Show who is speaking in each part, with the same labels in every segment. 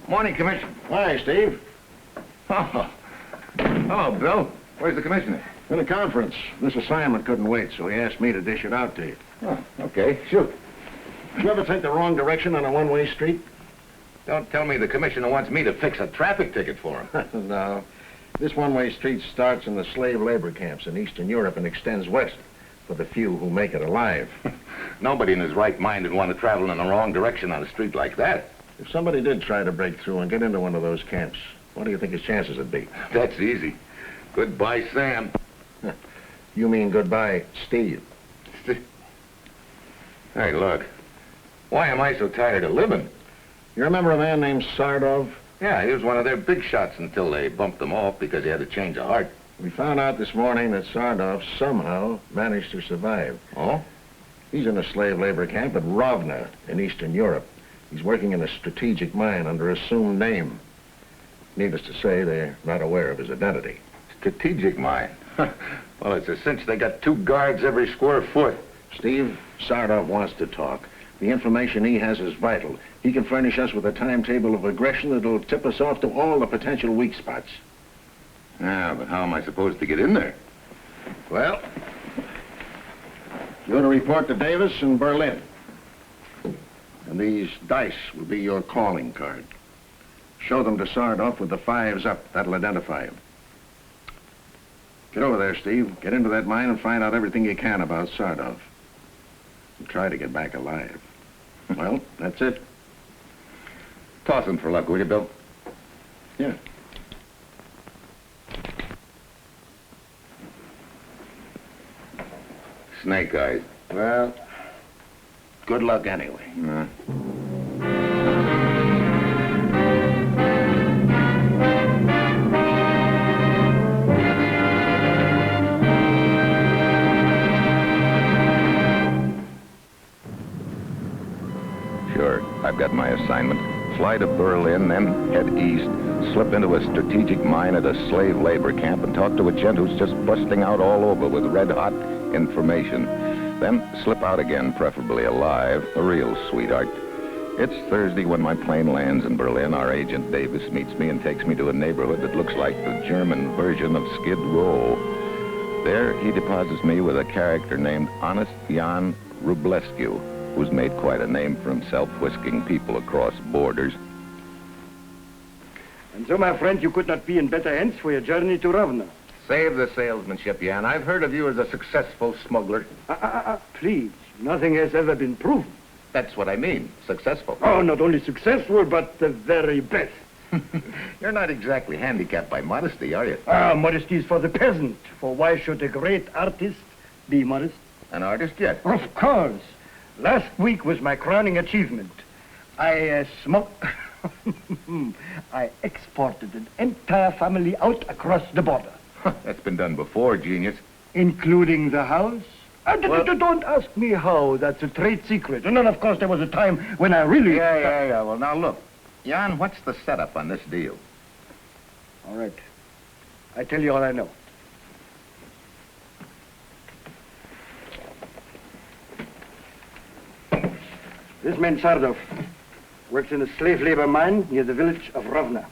Speaker 1: Morning, Commissioner.
Speaker 2: Hi, Steve.
Speaker 1: Oh. Hello, Bill. Where's the commissioner?
Speaker 2: In a conference. This assignment couldn't wait, so he asked me to dish it out to you.
Speaker 1: Oh, okay. Shoot.
Speaker 2: Did you ever take the wrong direction on a one-way street?
Speaker 1: Don't tell me the commissioner wants me to fix a traffic ticket for him.
Speaker 2: No. This one-way street starts in the slave labor camps in Eastern Europe and extends west for the few who make it alive.
Speaker 1: Nobody in his right mind would want to travel in the wrong direction on a street like that.
Speaker 2: If somebody did try to break through and get into one of those camps, what do you think his chances would be?
Speaker 1: That's easy. Goodbye, Sam.
Speaker 2: You mean goodbye, Steve.
Speaker 1: Hey, look. Why am I so tired of living?
Speaker 2: You remember a man named Sardov?
Speaker 1: Yeah, he was one of their big shots until they bumped him off because he had a change of heart.
Speaker 2: We found out this morning that Sardov somehow managed to survive.
Speaker 1: Oh?
Speaker 2: He's in a slave labor camp at Rovna in Eastern Europe. He's working in a strategic mine under assumed name. Needless to say, they're not aware of his identity.
Speaker 1: Strategic mine? Well, it's a cinch they got 2 guards every square foot.
Speaker 2: Steve, Sardov wants to talk. The information he has is vital. He can furnish us with a timetable of aggression that'll tip us off to all the potential weak spots.
Speaker 1: Yeah, but how am I supposed to get in there?
Speaker 2: Well, you're to report to Davis in Berlin. And these dice will be your calling card. Show them to Sardov with the 5s up. That'll identify him. Get over there, Steve. Get into that mine and find out everything you can about Sardov. And try to get back alive. Well, that's it.
Speaker 1: Toss him for luck, will you, Bill?
Speaker 2: Yeah.
Speaker 1: Snake eyes.
Speaker 2: Well, good luck anyway.
Speaker 1: Sure, I've got my assignment. Fly to Berlin, then head east, slip into a strategic mine at a slave labor camp and talk to a gent who's just busting out all over with red-hot information. Then slip out again, preferably alive, a real sweetheart. It's Thursday when my plane lands in Berlin. Our agent Davis meets me and takes me to a neighborhood that looks like the German version of Skid Row. There, he deposits me with a character named Honest Jan Rublescu, who's made quite a name for himself whisking people across borders.
Speaker 3: And so, my friend, you could not be in better hands for your journey to Rovna.
Speaker 1: Save the salesmanship, Jan. I've heard of you as a successful smuggler.
Speaker 3: Please, nothing has ever been proven.
Speaker 1: That's what I mean, successful.
Speaker 3: Oh, not only successful, but the very best.
Speaker 1: You're not exactly handicapped by modesty, are you?
Speaker 3: Modesty is for the peasant. For why should a great artist be modest?
Speaker 1: An artist yet?
Speaker 3: Of course. Last week was my crowning achievement. I exported an entire family out across the border.
Speaker 1: That's been done before, genius.
Speaker 3: Including the house? Don't ask me how. That's a trade secret. And then, of course, there was a time when I really...
Speaker 1: Yeah. Well, now, look. Jan, what's the setup on this deal?
Speaker 3: All right. I tell you all I know. This man, Sardov, works in a slave labor mine near the village of Rovna.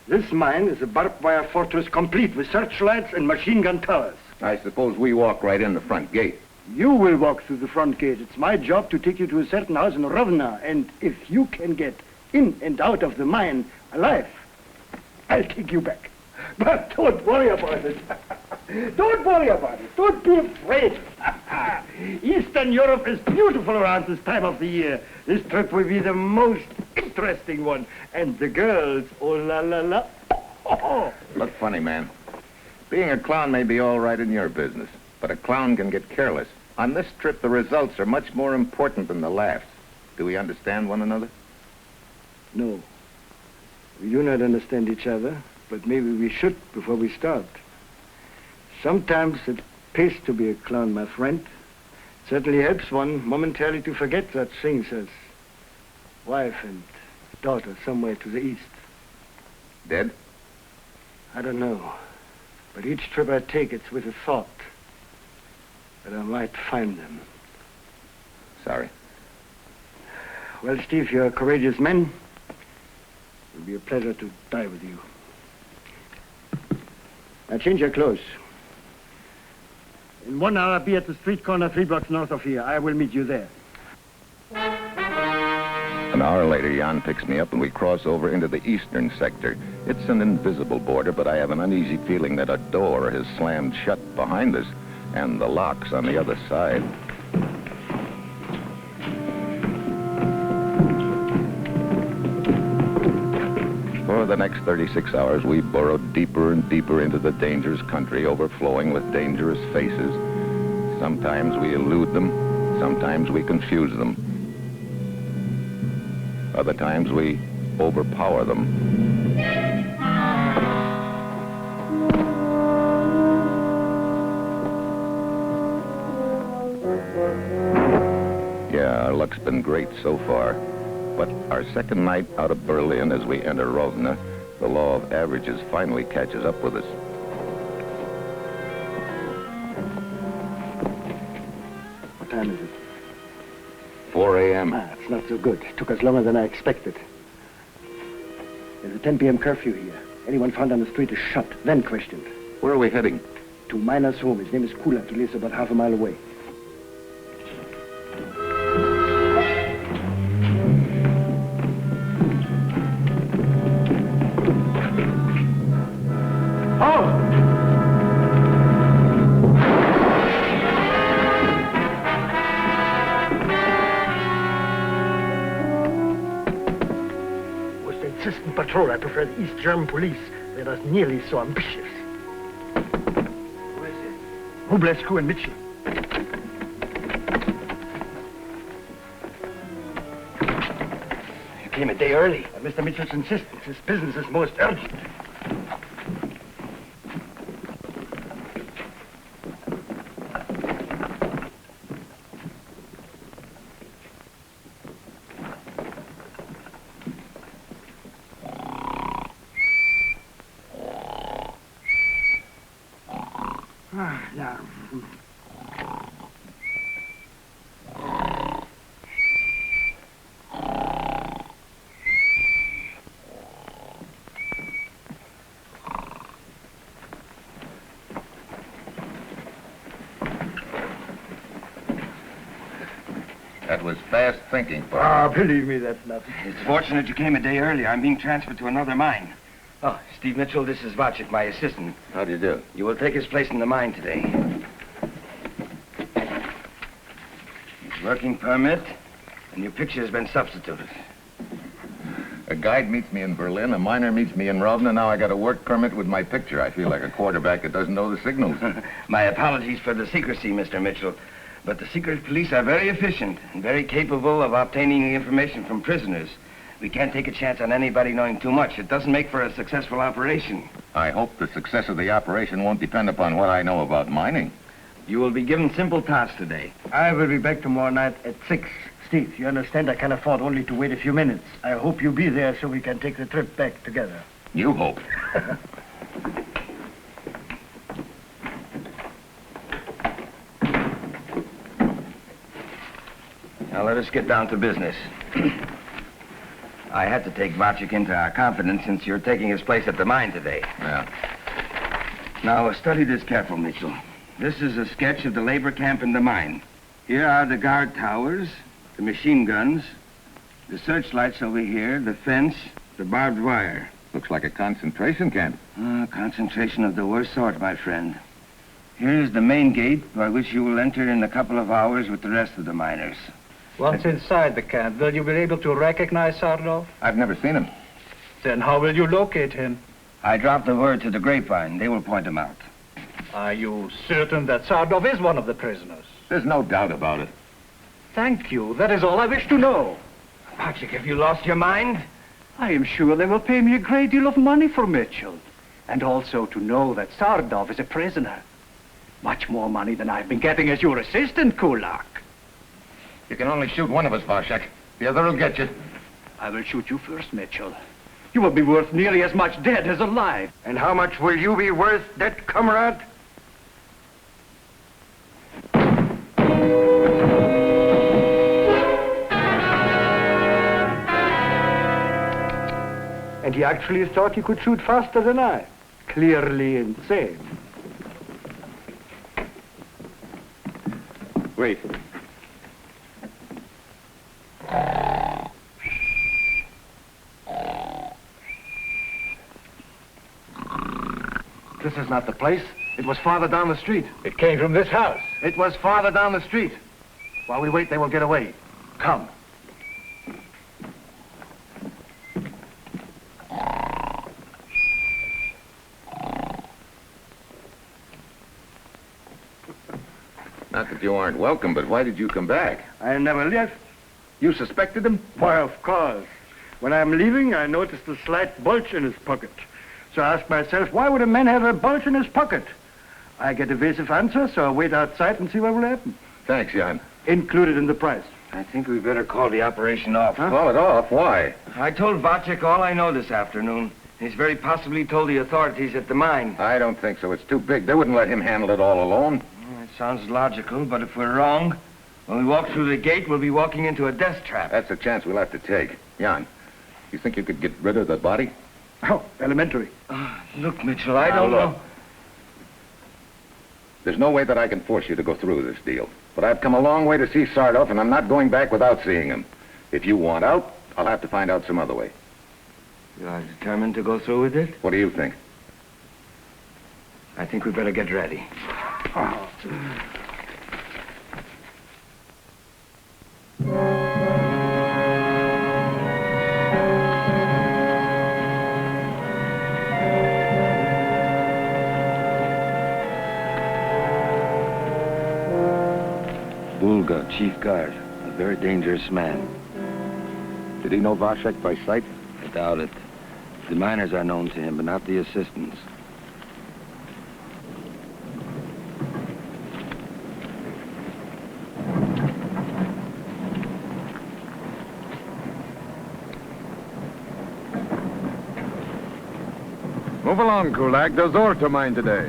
Speaker 3: This mine is a barbed wire fortress complete with searchlights and machine gun towers.
Speaker 1: I suppose we walk right in the front gate.
Speaker 3: You will walk through the front gate. It's my job to take you to a certain house in Rovna, and if you can get in and out of the mine alive, I'll take you back. But don't worry about it. Don't worry about it. Don't be afraid. Eastern Europe is beautiful around this time of the year. This trip will be the most interesting one. And the girls, oh la la la. Oh.
Speaker 1: Look funny, man. Being a clown may be all right in your business, but a clown can get careless. On this trip, the results are much more important than the laughs. Do we understand one another?
Speaker 3: No. We do not understand each other, but maybe we should before we start. Sometimes it pays to be a clown, my friend. Certainly helps one momentarily to forget such things as wife and daughter somewhere to the east.
Speaker 1: Dead?
Speaker 3: I don't know. But each trip I take, it's with a thought that I might find them.
Speaker 1: Sorry.
Speaker 3: Well, Steve, you're a courageous man. It'll be a pleasure to die with you. Now change your clothes. In 1 hour, be at the street corner 3 blocks north of here. I will meet you there.
Speaker 1: An hour later, Jan picks me up and we cross over into the eastern sector. It's an invisible border, but I have an uneasy feeling that a door has slammed shut behind us and the lock's on the other side. For the next 36 hours, we burrowed deeper and deeper into the dangerous country, overflowing with dangerous faces. Sometimes we elude them, sometimes we confuse them. Other times we overpower them. Yeah, our luck's been great so far. But our second night out of Berlin as we enter Rovna, the law of averages finally catches up with us.
Speaker 3: What time is it?
Speaker 1: 4 a.m.
Speaker 3: It's not so good. It took us longer than I expected. There's a 10 p.m. curfew here. Anyone found on the street is shot, then questioned.
Speaker 1: Where are we heading?
Speaker 3: To Miner's home. His name is Kulak. He lives about half a mile away. Patrol. I prefer the East German police. They're not nearly so ambitious.
Speaker 4: Who is it?
Speaker 3: Hublescu and Mitchell. You came a day early. At Mr. Mitchell's insistence. His business is most urgent. Now.
Speaker 1: That was fast thinking,
Speaker 3: Believe me, that's nothing.
Speaker 4: It's fortunate you came a day early. I'm being transferred to another mine. Oh, Steve Mitchell, this is Vacek, my assistant.
Speaker 1: How do you do?
Speaker 4: You will take his place in the mine today. His working permit, and your picture has been substituted.
Speaker 1: A guide meets me in Berlin, a miner meets me in Rovna. Now I got a work permit with my picture. I feel like a quarterback that doesn't know the signals.
Speaker 4: My apologies for the secrecy, Mr. Mitchell. But the secret police are very efficient and very capable of obtaining information from prisoners. We can't take a chance on anybody knowing too much. It doesn't make for a successful operation.
Speaker 1: I hope the success of the operation won't depend upon what I know about mining.
Speaker 4: You will be given simple tasks today.
Speaker 3: I will be back tomorrow night at 6. Steve, you understand I can afford only to wait a few minutes. I hope you'll be there so we can take the trip back together.
Speaker 1: You hope.
Speaker 4: Now let us get down to business. I had to take Vacek into our confidence since you're taking his place at the mine today.
Speaker 1: Yeah.
Speaker 4: Now, study this careful, Mitchell. This is a sketch of the labor camp in the mine. Here are the guard towers, the machine guns, the searchlights over here, the fence, the barbed wire.
Speaker 1: Looks like a concentration camp.
Speaker 4: Concentration of the worst sort, my friend. Here is the main gate by which you will enter in a couple of hours with the rest of the miners.
Speaker 5: Once inside the camp, will you be able to recognize Sardov?
Speaker 1: I've never seen him.
Speaker 5: Then how will you locate him?
Speaker 4: I dropped the word to the grapevine. They will point him out.
Speaker 5: Are you certain that Sardov is one of the prisoners?
Speaker 1: There's no doubt about it.
Speaker 5: Thank you. That is all I wish to know.
Speaker 4: Vacek, have you lost your mind?
Speaker 5: I am sure they will pay me a great deal of money for Mitchell. And also to know that Sardov is a prisoner. Much more money than I've been getting as your assistant, Kulak.
Speaker 1: You can only shoot one of us, Vacek. The other will get you.
Speaker 5: I will shoot you first, Mitchell. You will be worth nearly as much dead as alive.
Speaker 3: And how much will you be worth, dead comrade? And he actually thought he could shoot faster than I. Clearly insane.
Speaker 2: Wait. This is not the place. It was farther down the street.
Speaker 5: It came from this house.
Speaker 2: It was farther down the street. While we wait, they will get away. Come.
Speaker 1: Not that you aren't welcome, but why did you come back?
Speaker 3: I never left.
Speaker 1: You suspected him?
Speaker 3: Why, of course. When I'm leaving, I noticed a slight bulge in his pocket. So I asked myself, why would a man have a bulge in his pocket? I get evasive answer, so I wait outside and see what will happen.
Speaker 1: Thanks, Jan.
Speaker 3: Included in the price.
Speaker 4: I think we better call the operation off.
Speaker 3: Huh?
Speaker 1: Call it off. Why?
Speaker 4: I told Vacek all I know this afternoon. He's very possibly told the authorities at the mine.
Speaker 1: I don't think so. It's too big. They wouldn't let him handle it all alone.
Speaker 4: It sounds logical, but if we're wrong, when we walk through the gate, we'll be walking into a death trap.
Speaker 1: That's a chance we'll have to take. Jan, you think you could get rid of the body?
Speaker 3: Oh, elementary.
Speaker 4: Look, Mitchell, I
Speaker 1: Now,
Speaker 4: don't
Speaker 1: look.
Speaker 4: know.
Speaker 1: There's no way that I can force you to go through this deal. But I've come a long way to see Sardoff, and I'm not going back without seeing him. If you want out, I'll have to find out some other way.
Speaker 4: You are determined to go through with it?
Speaker 1: What do you think?
Speaker 4: I think we better get ready. Bulga, chief guard, a very dangerous man.
Speaker 1: Did he know Vacek by sight?
Speaker 4: I doubt it. The miners are known to him, but not the assistants.
Speaker 1: Move along, Kulak. There's ore to mine today.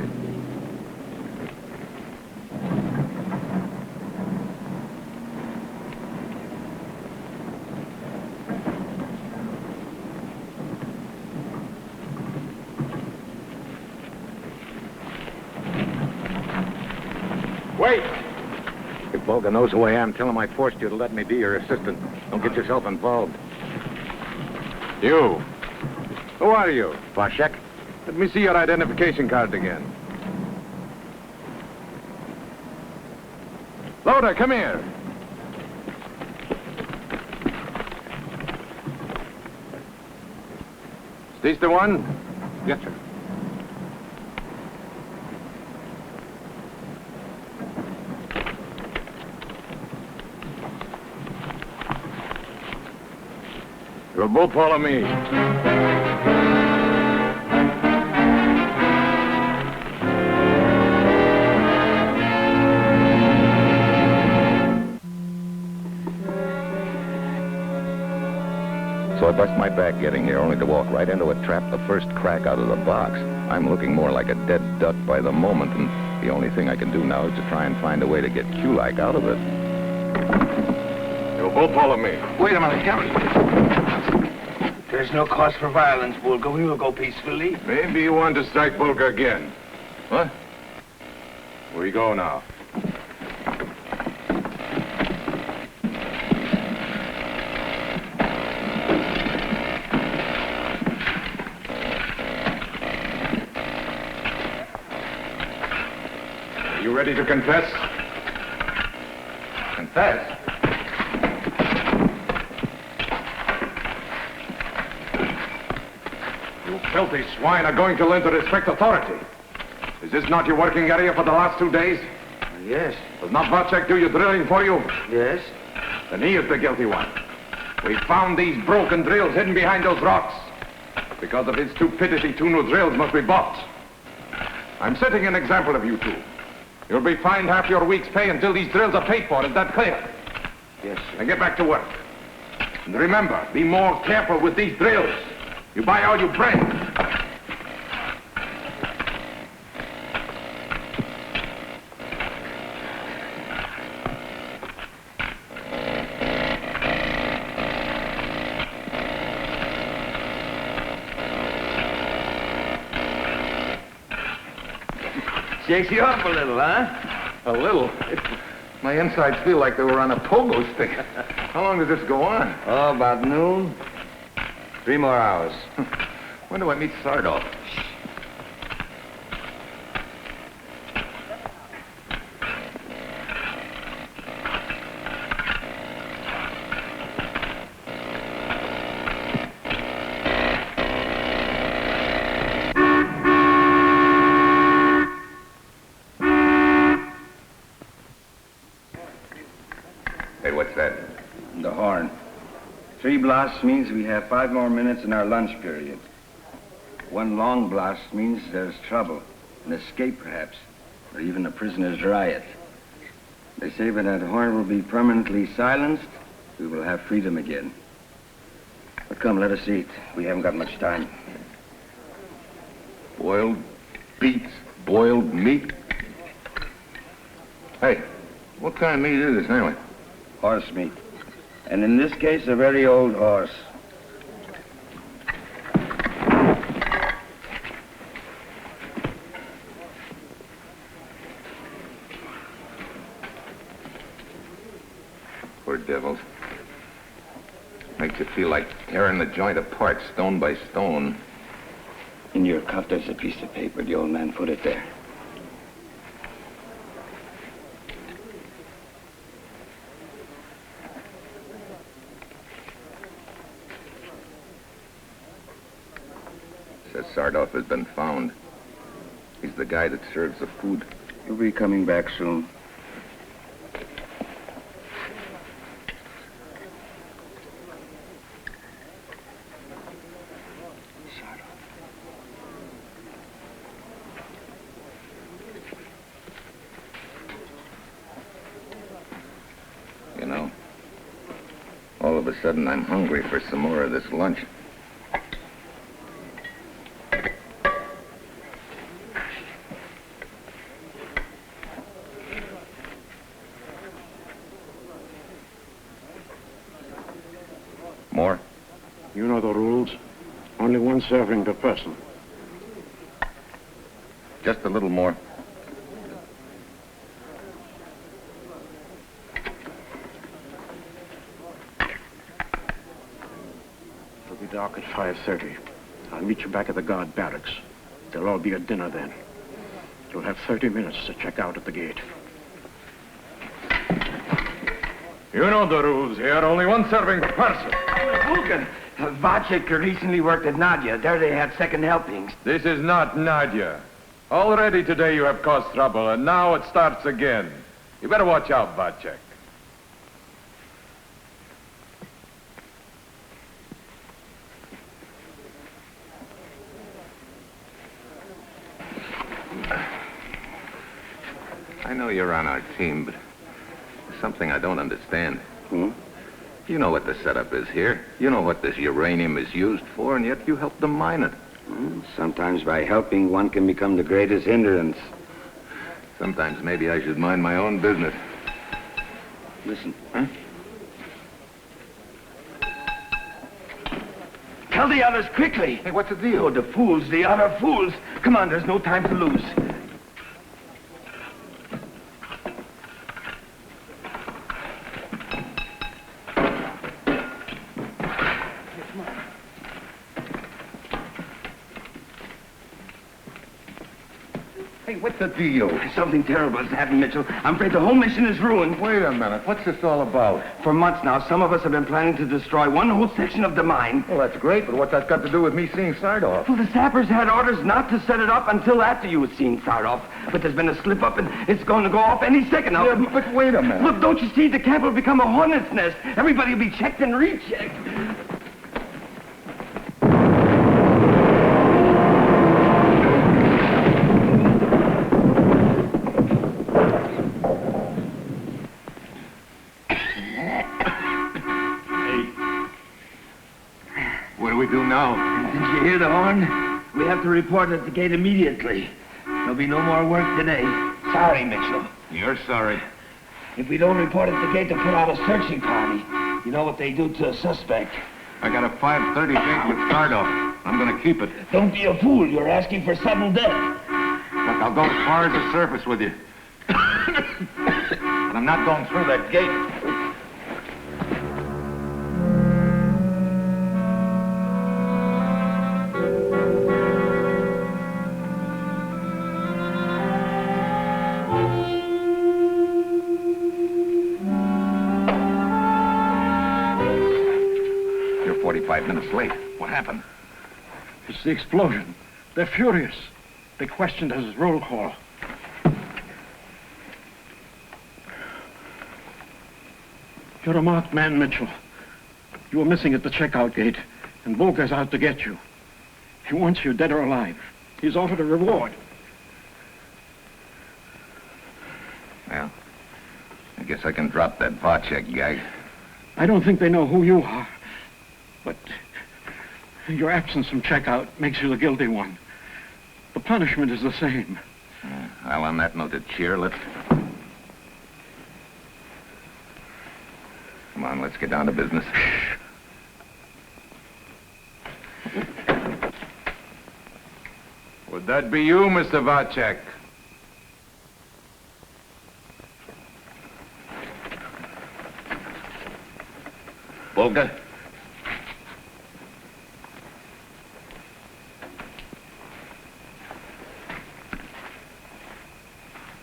Speaker 3: Wait!
Speaker 1: If Volga knows who I am, tell him I forced you to let me be your assistant. Don't get yourself involved. You. Who are you? Vacek? Let me see your identification card again. Loda, come here. Is this the one? Yes, sir. You'll both follow me. So I bust my back getting here, only to walk right into a trap the first crack out of the box. I'm looking more like a dead duck by the moment, and the only thing I can do now is to try and find a way to get Kulak out of it. You'll both follow me.
Speaker 4: Wait a minute, Captain. There's no cause for violence, Bulga. We will go peacefully.
Speaker 1: Maybe you want to strike Volga again. What? Where you go now? Are you ready to confess? Confess? You filthy swine are going to learn to respect authority. Is this not your working area for the last 2 days?
Speaker 4: Yes.
Speaker 1: Does not Vacek do your drilling for you?
Speaker 4: Yes.
Speaker 1: Then he is the guilty one. We found these broken drills hidden behind those rocks. Because of his stupidity, 2 new drills must be bought. I'm setting an example of you two. You'll be fined half your week's pay until these drills are paid for. Is that clear?
Speaker 4: Yes, sir.
Speaker 1: Now get back to work. And remember, be more careful with these drills. You buy all you bring.
Speaker 4: Shakes you up a little, huh?
Speaker 1: A little. My insides feel like they were on a pogo stick. How long does this go on?
Speaker 4: Oh, about noon. 3 more hours.
Speaker 1: When do I meet Sardoff? Hey, what's that?
Speaker 4: The horn. 3 blasts means we have 5 more minutes in our lunch period. 1 long blast means there's trouble, an escape perhaps, or even a prisoner's riot. They say when that horn will be permanently silenced, we will have freedom again. But come, let us eat. We haven't got much time.
Speaker 1: Boiled beets, boiled meat. Hey, what kind of meat is this anyway?
Speaker 4: Horse meat. And in this case, a very old horse.
Speaker 1: Poor devils. Makes you feel like tearing the joint apart, stone by stone.
Speaker 4: In your cuff, there's a piece of paper. The old man put it there.
Speaker 1: Says Sardoff has been found. He's the guy that serves the food.
Speaker 4: He'll be coming back soon.
Speaker 1: You know, all of a sudden I'm hungry for some more of this lunch. More?
Speaker 2: You know the rules. Only 1 serving per person.
Speaker 1: Just a little more.
Speaker 2: It'll be dark at 5:30. I'll meet you back at the guard barracks. There'll all be at dinner then. You'll have 30 minutes to check out at the gate.
Speaker 6: You know the rules here. Only 1 serving per person.
Speaker 4: Vulcan, Vacek recently worked at Nadia. There they had second helpings.
Speaker 6: This is not Nadia. Already today you have caused trouble, and now it starts again. You better watch out, Vacek.
Speaker 1: I know you're on our team, but there's something I don't understand.
Speaker 4: Hmm?
Speaker 1: You know what the setup is here. You know what this uranium is used for, and yet you help them mine it.
Speaker 4: Sometimes by helping, one can become the greatest hindrance.
Speaker 1: Sometimes maybe I should mind my own business.
Speaker 4: Listen. Huh? Tell the others quickly.
Speaker 1: Hey, what's the deal?
Speaker 4: Oh, the fools, the other fools. Come on, there's no time to lose.
Speaker 1: Hey, what's the deal?
Speaker 4: Something terrible has happened, Mitchell. I'm afraid the whole mission is ruined.
Speaker 1: Wait a minute. What's this all about?
Speaker 4: For months now, some of us have been planning to destroy one whole section of the mine.
Speaker 1: Well, that's great, but what's that got to do with me seeing Sardoff?
Speaker 4: Well, the sappers had orders not to set it up until after you had seen Sardoff. But there's been a slip-up, and it's going to go off any second now.
Speaker 1: Yeah, but wait a minute.
Speaker 4: Look, don't you see? The camp will become a hornet's nest. Everybody will be checked and rechecked.
Speaker 1: What do we do now?
Speaker 4: Did you hear the horn? We have to report at the gate immediately. There'll be no more work today. Sorry, Mitchell.
Speaker 1: You're sorry.
Speaker 4: If we don't report at the gate, they'll put out a searching party. You know what they do to a suspect.
Speaker 1: I got a 5:30 date with Sardoff. I'm going to keep it.
Speaker 4: Don't be a fool. You're asking for sudden death.
Speaker 6: Look, I'll go as far as the surface with you. But I'm not going through that gate.
Speaker 1: You're 45 minutes late. What happened?
Speaker 3: It's the explosion. They're furious. They questioned us as roll call. You're a marked man, Mitchell. You were missing at the checkout gate, and Volker's out to get you. He wants you dead or alive. He's offered a reward.
Speaker 1: Well, I guess I can drop that Vacek gag.
Speaker 3: I don't think they know who you are, but your absence from checkout makes you the guilty one. The punishment is the same.
Speaker 1: Well, on that note of cheer, let's... Come on, let's get down to business.
Speaker 6: Would that be you, Mr. Vacek?
Speaker 1: Volker?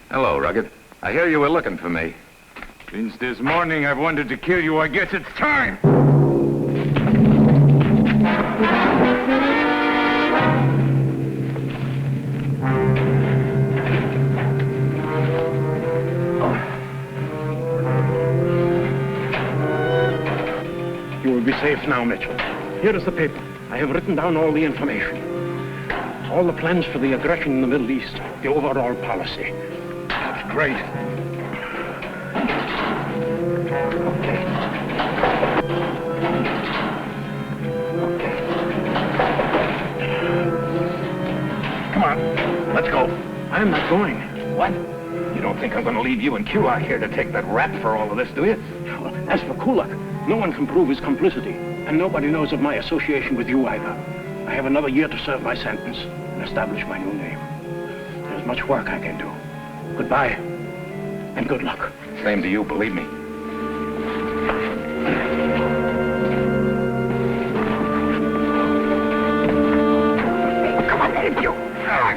Speaker 1: Hello, Rugged. I hear you were looking for me.
Speaker 6: Since this morning I've wanted to kill you, I guess it's time.
Speaker 3: You will be safe now, Mitchell. Here is the paper. I have written down all the information. All the plans for the aggression in the Middle East, the overall policy. That's great.
Speaker 1: Come on, let's go.
Speaker 3: I'm not going.
Speaker 1: What? You don't think I'm going to leave you and Q out here to take that rap for all of this, do you?
Speaker 3: As for Kulak, no one can prove his complicity, and nobody knows of my association with you either. I have another year to serve my sentence and establish my new name. There's much work I can do. Goodbye, and good luck.
Speaker 1: Same to you, believe me.
Speaker 3: Come on, let you.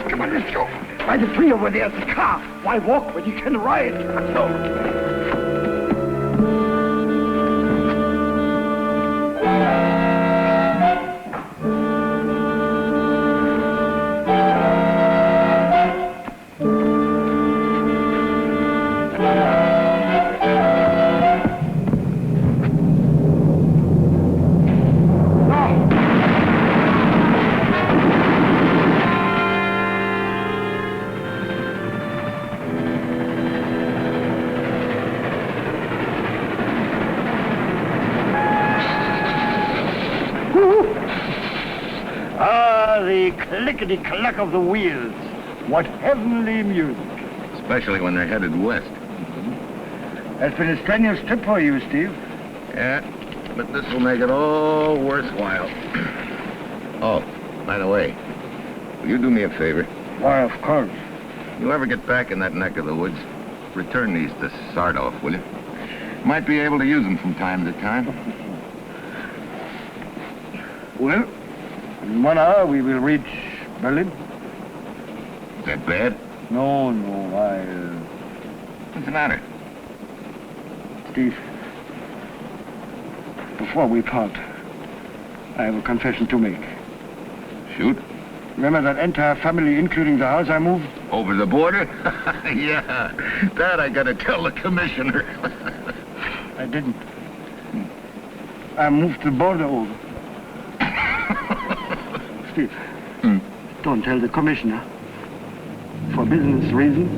Speaker 3: Come on, let's go. By the tree over there, the car. Why walk when you can ride? No. The clickety-clack of the wheels. What heavenly music.
Speaker 1: Especially when they're headed west.
Speaker 3: That's been a strenuous trip for you, Steve.
Speaker 1: Yeah, but this will make it all worthwhile. Oh, by the way, will you do me a favor?
Speaker 3: Why, of course.
Speaker 1: You ever get back in that neck of the woods, return these to Sardoff, will you? Might be able to use them from time to time.
Speaker 3: Well, in 1 hour we will reach Berlin.
Speaker 1: Is that bad?
Speaker 3: No,
Speaker 1: What's the matter?
Speaker 3: Steve, before we part, I have a confession to make.
Speaker 1: Shoot.
Speaker 3: Remember that entire family, including the house I moved?
Speaker 1: Over the border? Yeah, that I gotta tell the commissioner.
Speaker 3: I didn't. I moved the border over. Steve, don't tell the commissioner. For business reasons.